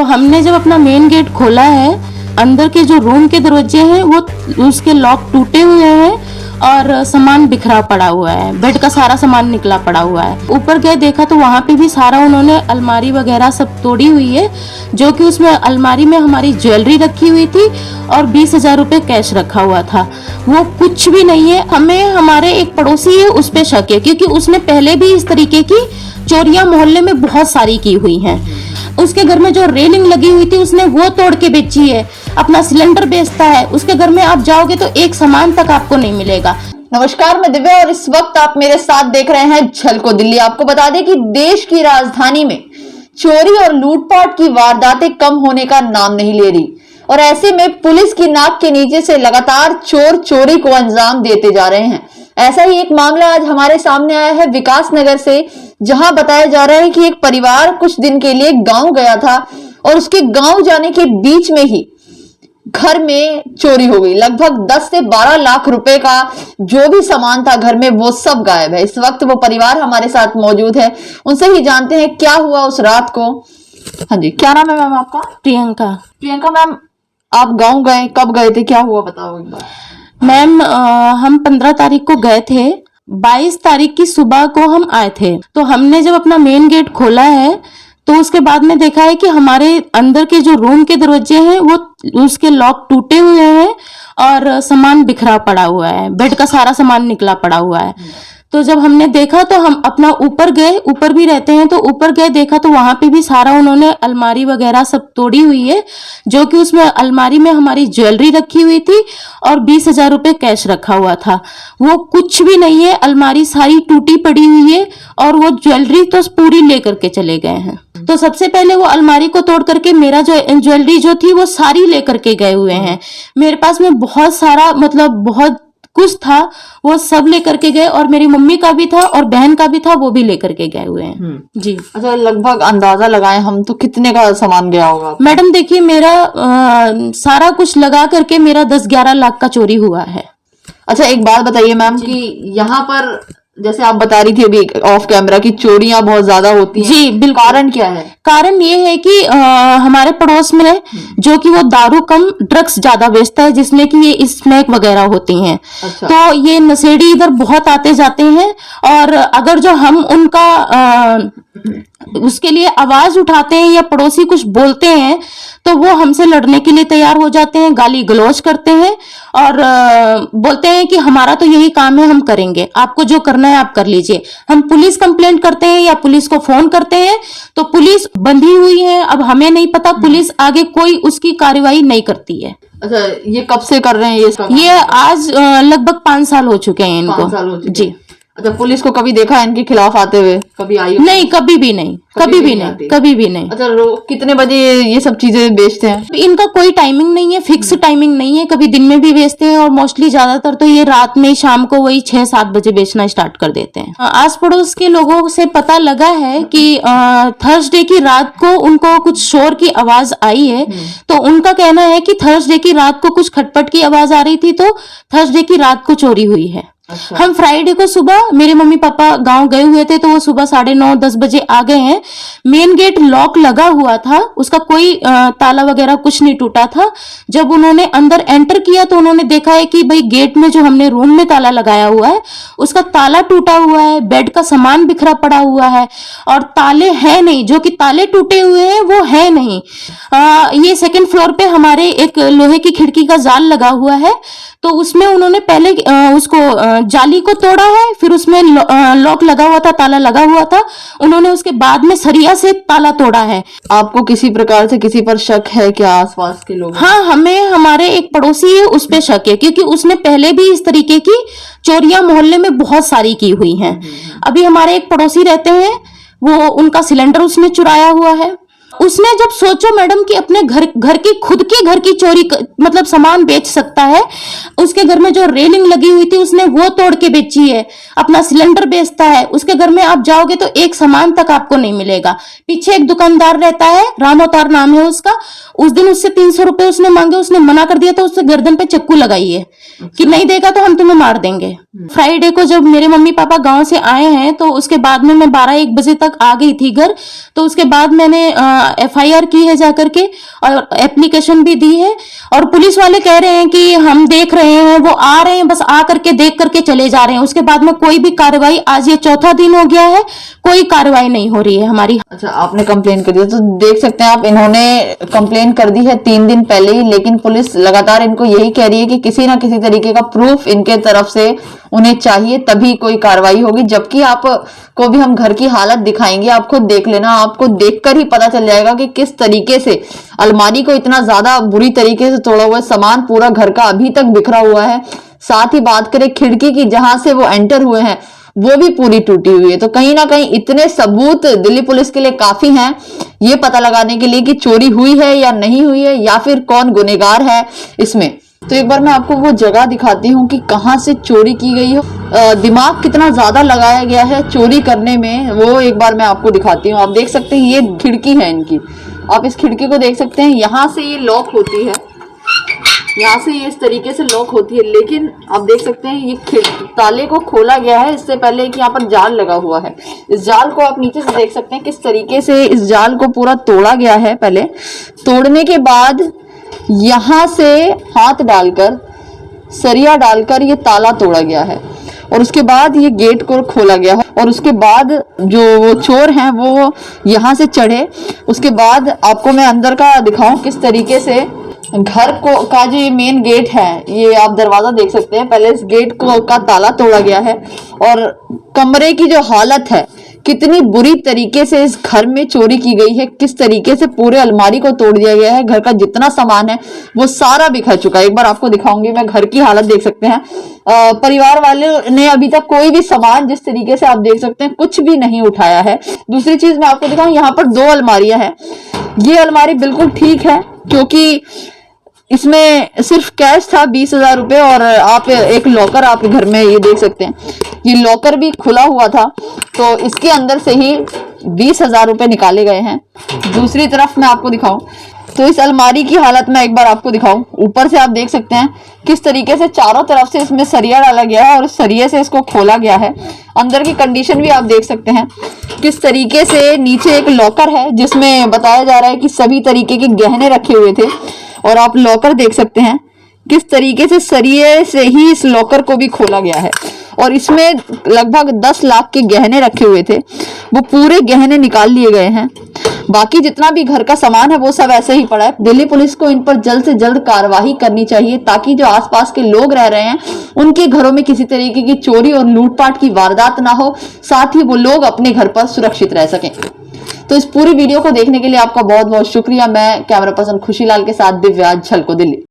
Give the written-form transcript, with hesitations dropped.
हमने जब अपना मेन गेट खोला है, अंदर के जो रूम के दरवाजे हैं वो उसके लॉक टूटे हुए हैं और सामान बिखरा पड़ा हुआ है। बेड का सारा सामान निकला पड़ा हुआ है। ऊपर गए देखा तो वहाँ पे भी सारा उन्होंने अलमारी वगैरह सब तोड़ी हुई है, जो कि उसमें अलमारी में हमारी ज्वेलरी रखी हुई थी और 20,000 रुपए कैश रखा हुआ था। वो कुछ भी नहीं है। हमें हमारे एक पड़ोसी है उस पे शक है, क्योंकि उसने पहले भी इस तरीके की चोरियां मोहल्ले में बहुत सारी की हुई हैं। उसके घर में जो रेलिंग लगी हुई थी उसने वो तोड़ के बेची है। अपना सिलेंडर बेचता है। उसके घर में आप जाओगे तो एक सामान तक आपको नहीं मिलेगा। नमस्कार, मैं दिव्या और इस वक्त आप मेरे साथ देख रहे हैं झलको दिल्ली। आपको बता दें कि देश की राजधानी में चोरी और लूटपाट की वारदातें कम होने का नाम नहीं ले रही और ऐसे में पुलिस की नाक के नीचे से लगातार चोर चोरी को अंजाम देते जा रहे हैं। ऐसा ही एक मामला आज हमारे सामने आया है विकास नगर से, जहां बताया जा रहा है कि एक परिवार कुछ दिन के लिए गांव गया था और उसके गांव जाने के बीच में ही घर में चोरी हो गई। लगभग 10 से 12 लाख रुपए का जो भी सामान था घर में वो सब गायब है। इस वक्त वो परिवार हमारे साथ मौजूद है, उनसे ही जानते हैं क्या हुआ उस रात को। हाँ जी, क्या नाम है मैम आपका? प्रियंका। प्रियंका मैम, आप गांव गए, कब गए थे, क्या हुआ बताओ एक बार। मैम हम 15 तारीख को गए थे। 22 तारीख की सुबह को हम आए थे। तो हमने जब अपना मेन गेट खोला है तो उसके बाद में देखा है कि हमारे अंदर के जो रूम के दरवाजे हैं वो उसके लॉक टूटे हुए हैं और सामान बिखरा पड़ा हुआ है। बेड का सारा सामान निकला पड़ा हुआ है। तो जब हमने देखा तो हम अपना ऊपर गए, ऊपर भी रहते हैं तो ऊपर गए देखा तो वहां पे भी सारा उन्होंने अलमारी वगैरह सब तोड़ी हुई है, जो कि उसमें अलमारी में हमारी ज्वेलरी रखी हुई थी और 20,000 रुपए कैश रखा हुआ था। वो कुछ भी नहीं है। अलमारी सारी टूटी पड़ी हुई है और वो ज्वेलरी तो पूरी लेकर के चले गए हैं। तो सबसे पहले वो अलमारी को तोड़ करके मेरा जो ज्वेलरी जो थी वो सारी लेकर के गए हुए हैं। मेरे पास में बहुत सारा बहुत कुछ था, वो सब लेकर के गए और मेरी मम्मी का भी था और बहन का भी था, वो भी लेकर के गए हुए हैं। जी। अच्छा, लगभग अंदाजा लगाएं हम तो कितने का सामान गया होगा? मैडम देखिए, मेरा सारा कुछ लगा करके मेरा 10-11 लाख का चोरी हुआ है। अच्छा, एक बात बताइए मैम कि यहाँ पर जैसे आप बता रही थी अभी ऑफ कैमरा की चोरियां बहुत ज्यादा होती हैं। जी बिल्कुल। कारण क्या है? कारण ये है कि हमारे पड़ोस में जो कि वो दारू कम ड्रग्स ज्यादा बेचता है, जिसमें कि ये स्मैक वगैरह होती हैं। अच्छा। तो ये नशेड़ी इधर बहुत आते जाते हैं और अगर जो हम उनका उसके लिए आवाज उठाते हैं या पड़ोसी कुछ बोलते हैं तो वो हमसे लड़ने के लिए तैयार हो जाते हैं, गाली गलौज करते हैं और बोलते हैं कि हमारा तो यही काम है, हम करेंगे, आपको जो करना है आप कर लीजिए। हम पुलिस कंप्लेंट करते हैं या पुलिस को फोन करते हैं तो पुलिस बंधी हुई है। अब हमें नहीं पता, पुलिस आगे कोई उसकी कार्रवाई नहीं करती है। अच्छा, ये कब से कर रहे हैं ये आज लगभग 5 साल हो चुके हैं इनको। 5 साल हो चुके हैं। जी। अच्छा, पुलिस को कभी देखा है इनके खिलाफ आते हुए? कभी आई? नहीं, कभी भी नहीं, कभी भी नहीं, कभी भी नहीं। अच्छा, कितने बजे ये सब चीजें बेचते हैं? इनका कोई टाइमिंग नहीं है, फिक्स टाइमिंग नहीं है। कभी दिन में भी बेचते हैं और मोस्टली ज्यादातर तो ये रात में शाम को वही 6-7 बजे बेचना स्टार्ट कर देते हैं। आस पड़ोस के लोगों से पता लगा है कि थर्सडे की रात को उनको कुछ शोर की आवाज आई है। तो उनका कहना है कि थर्सडे की रात को कुछ खटपट की आवाज आ रही थी, तो थर्सडे की रात को चोरी हुई है। अच्छा। हम फ्राइडे को सुबह, मेरे मम्मी पापा गांव गए हुए थे तो वो सुबह 9:30-10 बजे आ गए हैं। मेन गेट लॉक लगा हुआ था, उसका कोई ताला वगैरह कुछ नहीं टूटा था। जब उन्होंने अंदर एंटर किया तो उन्होंने देखा है कि भाई गेट में जो हमने रूम में ताला लगाया हुआ है उसका ताला टूटा हुआ है, बेड का सामान बिखरा पड़ा हुआ है और ताले हैं नहीं, जो कि ताले टूटे हुए हैं वो है नहीं। ये सेकंड फ्लोर पे हमारे एक लोहे की खिड़की का जाल लगा हुआ है, तो उसमें उन्होंने पहले उसको जाली को तोड़ा है, फिर उसमें लॉक लगा हुआ था, ताला लगा हुआ था, उन्होंने उसके बाद में सरिया से ताला तोड़ा है। आपको किसी प्रकार से किसी पर शक है क्या आसपास के लोग? हाँ, हमें हमारे एक पड़ोसी है उस पे शक है, क्योंकि उसने पहले भी इस तरीके की चोरियां मोहल्ले में बहुत सारी की हुई हैं। अभी हमारे एक पड़ोसी रहते हैं, वो उनका सिलेंडर उसने चुराया हुआ है। उसने जब सोचो मैडम कि अपने घर की खुद के घर की चोरी मतलब सामान बेच सकता है, उसके घर में जो रेलिंग लगी हुई थी उसने वो तोड़ के बेची है। अपना सिलेंडर बेचता है, उसके घर में आप जाओगे तो एक सामान तक आपको नहीं मिलेगा। पीछे एक दुकानदार रहता है, राम अवतार नाम है उसका, उस दिन उससे 300 रुपए उसने मांगे, उसने मना कर दिया तो उससे गर्दन पे चक्कू लगाई है कि नहीं देगा तो हम तुम्हें मार देंगे। फ्राइडे को जब मेरे मम्मी पापा गांव से आए हैं तो उसके बाद में मैं 12-1 बजे तक आ गई थी घर। तो उसके बाद मैंने FIR की है जाकर के और एप्लीकेशन भी दी है। और पुलिस वाले कह रहे हैं कि हम देख रहे हैं, वो आ रहे हैं, बस आ करके देख करके चले जा रहे हैं। उसके बाद में कोई भी कार्रवाई, आज ये 4था दिन हो गया है, कोई कार्रवाई नहीं हो रही है हमारी। अच्छा, आपने कंप्लेन कर दी, तो देख सकते हैं आप, इन्होंने कंप्लेन कर दी है 3 दिन पहले ही, लेकिन पुलिस लगातार इनको यही कह रही है कि किसी ना किसी तरीके का प्रूफ इनके तरफ से उन्हें चाहिए, तभी कोई कार्रवाई होगी। जबकि आप को भी हम घर की हालत दिखाएंगे, आप खुद देख लेना, आपको देखकर ही पता चल जाएगा कि किस तरीके से अलमारी को इतना ज्यादा बुरी तरीके से तोड़ा हुआ है। सामान पूरा घर का अभी तक बिखरा हुआ है। साथ ही बात करें खिड़की की, जहां से वो एंटर हुए हैं, वो भी पूरी टूटी हुई है। तो कहीं ना कहीं इतने सबूत दिल्ली पुलिस के लिए काफी हैं ये पता लगाने के लिए कि चोरी हुई है या नहीं हुई है, या फिर कौन गुनहगार है इसमें। तो एक बार मैं आपको वो जगह दिखाती हूँ कि कहाँ से चोरी की गई हो। दिमाग कितना ज्यादा लगाया गया है चोरी करने में, वो एक बार मैं आपको दिखाती हूँ। आप देख सकते हैं ये खिड़की है इनकी, आप इस खिड़की को देख सकते हैं। यहाँ से ये लॉक होती है, यहाँ से ये इस तरीके से लॉक होती है, लेकिन आप देख सकते हैं ये ताले को खोला गया है इससे पहले कि यहाँ पर जाल लगा हुआ है। इस जाल को आप नीचे से देख सकते हैं किस तरीके से इस जाल को पूरा तोड़ा गया है। पहले तोड़ने के बाद यहाँ से हाथ डालकर, सरिया डालकर ये ताला तोड़ा गया है, और उसके बाद ये गेट को खोला गया है। और उसके बाद जो वो चोर हैं वो यहाँ से चढ़े। उसके बाद आपको मैं अंदर का दिखाऊं किस तरीके से घर को का जो ये मेन गेट है, ये आप दरवाजा देख सकते हैं। पहले इस गेट को का ताला तोड़ा गया है, और कमरे की जो हालत है, कितनी बुरी तरीके से इस घर में चोरी की गई है, किस तरीके से पूरे अलमारी को तोड़ दिया गया है। घर का जितना सामान है वो सारा बिखर चुका है। एक बार आपको दिखाऊंगी मैं, घर की हालत देख सकते हैं। परिवार वाले ने अभी तक कोई भी सामान, जिस तरीके से आप देख सकते हैं, कुछ भी नहीं उठाया है। दूसरी चीज मैं आपको दिखाऊं, यहाँ पर 2 अलमारियां हैं। ये अलमारी बिल्कुल ठीक है क्योंकि इसमें सिर्फ कैश था 20,000 रुपए, और आप एक लॉकर आपके घर में ये देख सकते हैं, ये लॉकर भी खुला हुआ था, तो इसके अंदर से ही 20,000 रुपए निकाले गए हैं। दूसरी तरफ मैं आपको दिखाऊं तो इस अलमारी की हालत में एक बार आपको दिखाऊं, ऊपर से आप देख सकते हैं किस तरीके से चारों तरफ से इसमें सरिया डाला गया है और सरिये से इसको खोला गया है। अंदर की कंडीशन भी आप देख सकते हैं किस तरीके से। नीचे एक लॉकर है जिसमें बताया जा रहा है कि सभी तरीके के गहने रखे हुए थे, और आप लॉकर देख सकते हैं किस तरीके से सरिये से ही इस लॉकर को भी खोला गया है, और इसमें लगभग 10 लाख के गहने रखे हुए थे, वो पूरे गहने निकाल लिए गए हैं। बाकी जितना भी घर का सामान है वो सब ऐसे ही पड़ा है। दिल्ली पुलिस को इन पर जल्द से जल्द कार्रवाई करनी चाहिए, ताकि जो आसपास के लोग रह रहे हैं उनके घरों में किसी तरीके की चोरी और लूटपाट की वारदात ना हो, साथ ही वो लोग अपने घर पर सुरक्षित रह सकें। तो इस पूरी वीडियो को देखने के लिए आपका बहुत बहुत शुक्रिया। मैं कैमरा पर्सन खुशीलाल के साथ दिव्या, झलको दिल्ली।